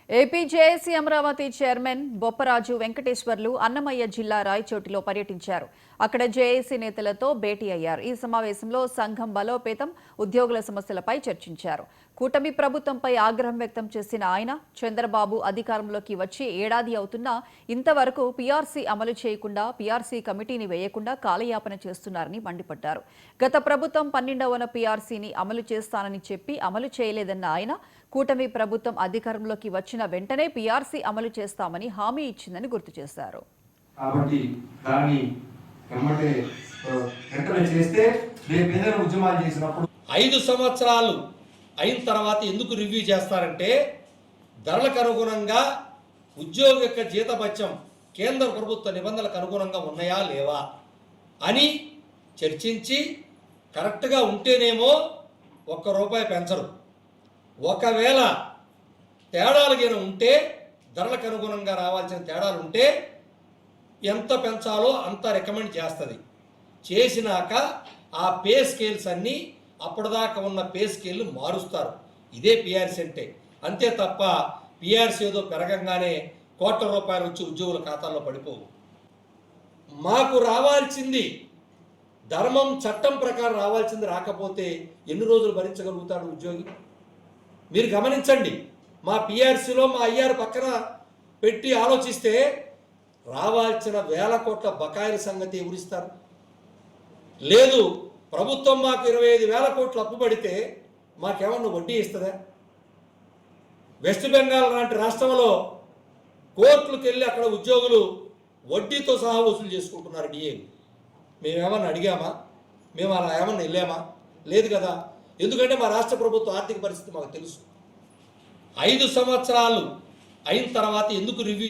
AP JAC Amaravati chairman Bopparaju Venkateswarlu Annamayya జిల్లా రాయచోటిలో పర్యటించారు. అక్కడ జేఏసీ నేతలతో భేటీ అయ్యారు. ఈ సమావేశంలో సంఘం బలోపేతం, ఉద్యోగుల సమస్యలపై చర్చించారు. కూటమి ప్రభుత్వంపై ఆగ్రహం వ్యక్తం చేసిన ఆయన, చంద్రబాబు అధికారంలోకి వచ్చి ఏడాది అవుతున్నా ఇంతవరకు పీఆర్సీ అమలు చేయకుండా, పీఆర్సీ కమిటీని వేయకుండా కాలయాపన చేస్తున్నారని మండిపడ్డారు. గత ప్రభుత్వం 12వ పీఆర్సీని అమలు చేస్తానని చెప్పి అమలు చేయలేదన్న ఆయన, కూటమి ప్రభుత్వం అధికారంలోకి వచ్చిన వెంటనే పీఆర్సీ అమలు చేస్తామని హామీ ఇచ్చిందని గుర్తు చేశారు. కాబట్టి దాన్ని వెంటనే చేస్తే రేపు ఏదైనా ఉద్యమాలు చేసినప్పుడు 5 సంవత్సరాలు అయిన తర్వాత ఎందుకు రివ్యూ చేస్తారంటే, ధరలకు అనుగుణంగా ఉద్యోగ యొక్క జీతభత్యం కేంద్ర ప్రభుత్వ నిబంధనలకు అనుగుణంగా ఉన్నాయా లేవా అని చర్చించి కరెక్ట్గా ఉంటేనేమో ₹1 పెంచరు. ఒకవేళ తేడాలు గిన ఉంటే, ధరలకు అనుగుణంగా రావాల్సిన తేడాలు ఉంటే ఎంత పెంచాలో అంత రికమెండ్ చేస్తుంది. చేసినాక ఆ పే స్కేల్స్ అన్నీ అప్పటిదాకా ఉన్న పే స్కేల్ను మారుస్తారు. ఇదే పీఆర్సీ అంటే. అంతే తప్ప పీఆర్సీ ఏదో పెరగంగానే ₹1,00,00,000 వచ్చి ఉద్యోగుల ఖాతాల్లో పడిపోవు. మాకు రావాల్సింది ధర్మం, చట్టం ప్రకారం రావాల్సింది రాకపోతే ఎన్ని రోజులు భరించగలుగుతాడు ఉద్యోగి? మీరు గమనించండి. మా పీఆర్సీలో మా ఐఆర్ పక్కన పెట్టి ఆలోచిస్తే రావాల్సిన వేల కోట్ల బకాయిల సంగతి ఎవరిస్తారు? లేదు, ప్రభుత్వం మాకు 25,000 కోట్లు అప్పు పడితే మాకేమన్నా వడ్డీ ఇస్తుందా? వెస్ట్ బెంగాల్ లాంటి రాష్ట్రంలో కోర్టులకు వెళ్ళి అక్కడ ఉద్యోగులు వడ్డీతో సహా వసూలు చేసుకుంటున్నారు డిఏ. మేమేమన్నా అడిగామా? మేము అలా ఏమన్నా వెళ్ళామా? లేదు కదా. ఎందుకంటే మా రాష్ట్ర ప్రభుత్వ ఆర్థిక పరిస్థితి మాకు తెలుసు. 5 సంవత్సరాలు అయిన తర్వాత ఎందుకు రివ్యూ